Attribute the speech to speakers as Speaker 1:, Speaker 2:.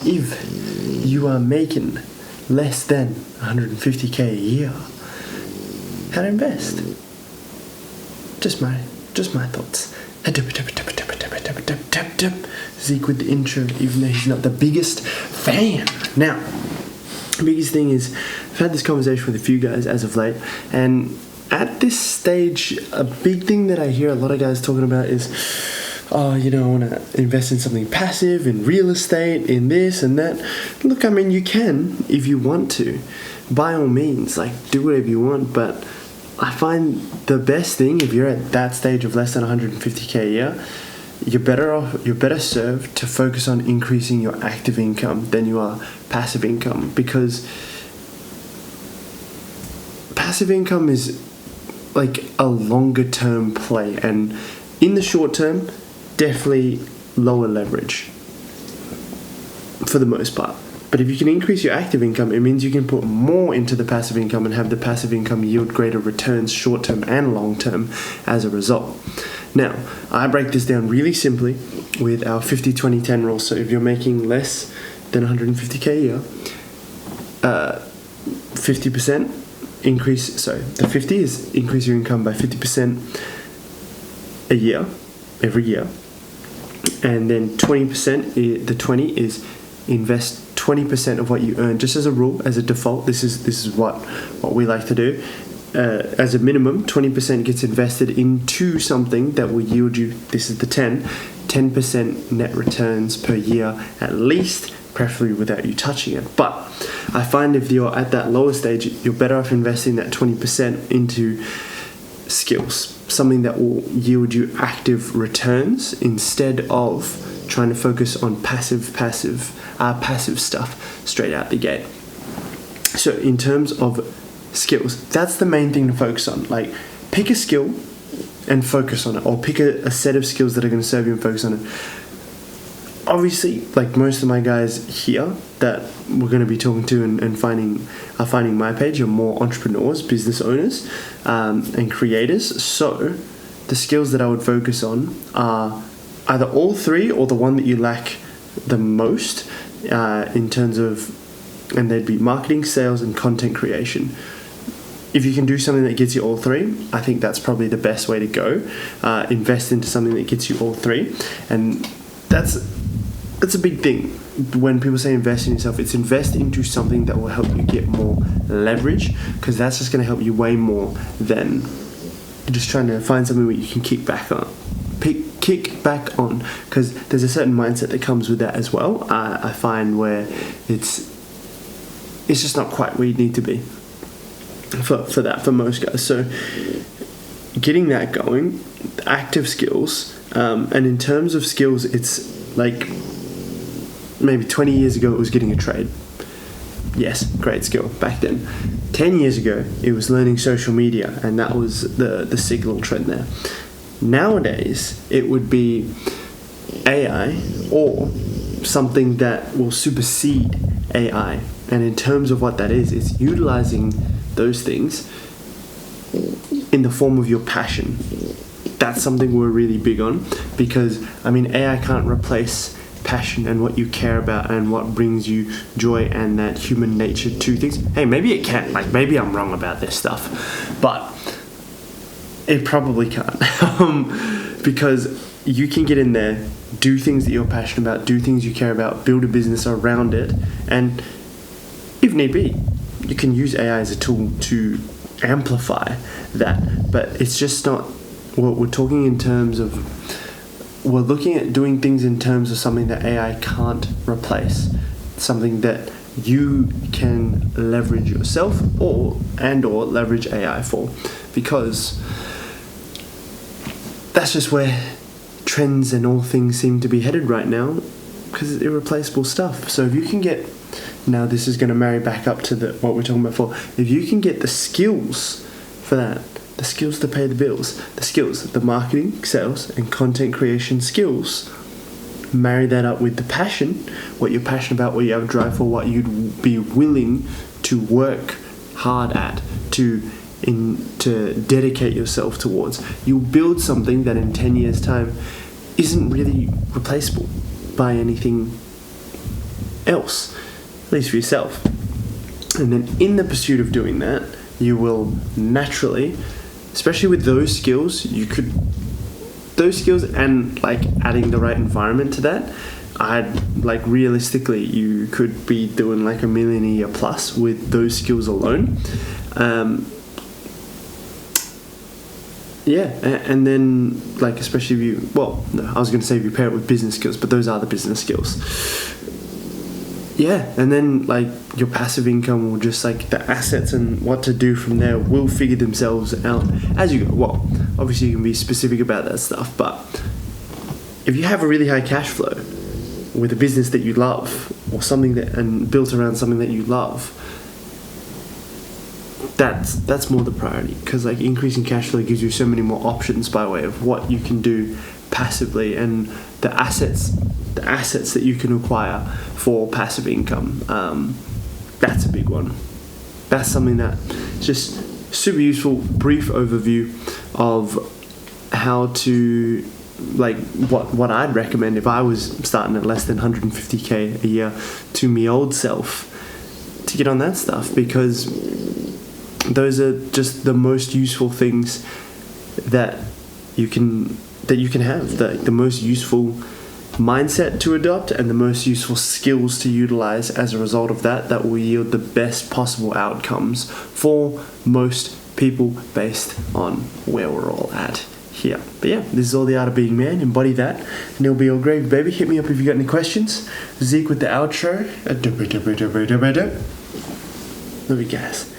Speaker 1: If you are making less than 150k a year, how to invest? Just my thoughts. Zeke with the intro, even though he's not the biggest fan. Now, the biggest thing is, I've had this conversation with a few guys as of late, and at this stage, a big thing that I hear a lot of guys talking about is, oh, I want to invest in something passive, in real estate, in this and that. Look, you can if you want to. By all means, do whatever you want, but I find the best thing, if you're at that stage of less than 150k a year, you're better served to focus on increasing your active income than you are passive income, because passive income is a longer term play, and in the short term, definitely lower leverage for the most part. But if you can increase your active income, it means you can put more into the passive income and have the passive income yield greater returns short term and long term as a result. Now, I break this down really simply with our 50-20-10 rule. So if you're making less than 150k a year, 50% increase, the 50 is increase your income by 50% a year, every year. And then 20%, the 20 is invest 20% of what you earn, just as a rule, as a default. This is what we like to do. As a minimum, 20% gets invested into something that will yield you, this is the 10% net returns per year at least, preferably without you touching it. But I find if you're at that lower stage, you're better off investing that 20% into skills, something that will yield you active returns instead of trying to focus on passive stuff straight out the gate. So in terms of skills, that's the main thing to focus on. Pick a skill and focus on it, or pick a set of skills that are going to serve you and focus on it. Obviously, most of my guys here that we're going to be talking to and finding my page are more entrepreneurs, business owners, and creators. So the skills that I would focus on are either all three or the one that you lack the most in terms of, and they'd be marketing, sales, and content creation. If you can do something that gets you all three, I think that's probably the best way to go. Invest into something that gets you all three, and that's a big thing. When people say invest in yourself, it's invest into something that will help you get more leverage, because that's just going to help you way more than just trying to find something where you can kick back on, because there's a certain mindset that comes with that as well. I find where it's just not quite where you need to be for most guys. So getting that going, active skills, and in terms of skills, it's maybe 20 years ago it was getting a trade. Yes, great skill back then. 10 years ago it was learning social media, and that was the signal trend there. Nowadays it would be AI or something that will supersede AI. And in terms of what that is, it's utilizing those things in the form of your passion. That's something we're really big on, because AI can't replace passion and what you care about and what brings you joy and that human nature to things. Hey, maybe it can. Maybe I'm wrong about this stuff, but it probably can't. Because you can get in there, do things that you're passionate about, do things you care about, build a business around it, and if need be, you can use AI as a tool to amplify that. But it's just not what we're talking in terms of. We're looking at doing things in terms of something that AI can't replace, something that you can leverage yourself or leverage AI for, because that's just where trends and all things seem to be headed right now, because it's irreplaceable stuff. So if you can get, now this is going to marry back up to what we're talking about before, if you can get the skills for that, the skills to pay the bills, the marketing, sales, and content creation skills, marry that up with the passion, what you're passionate about, what you have a drive for, what you'd be willing to work hard at, to dedicate yourself towards. You'll build something that in 10 years' time isn't really replaceable by anything else, at least for yourself. And then in the pursuit of doing that, you will naturally, especially with those skills, and like adding the right environment to that, realistically, you could be doing like $1 million a year plus with those skills alone. And then like, especially if I was going to say if you pair it with business skills, but those are the business skills. Yeah, and then like your passive income will just like the assets and what to do from there will figure themselves out as you go. Well, obviously you can be specific about that stuff, but if you have a really high cash flow with a business that you love or something and built around something that you love, that's more the priority, because like increasing cash flow gives you so many more options by way of what you can do passively and the assets that you can acquire for passive income. That's a big one. That's something that just super useful, brief overview of how to like what I'd recommend if I was starting at less than 150k a year to me old self to get on that stuff, because those are just the most useful things that you can have, the most useful mindset to adopt and the most useful skills to utilize as a result of that will yield the best possible outcomes for most people based on where we're all at here. But yeah, this is all the art of being man. Embody that and it'll be all great, baby. Hit me up if you got any questions. Zeke with the outro. Love you guys.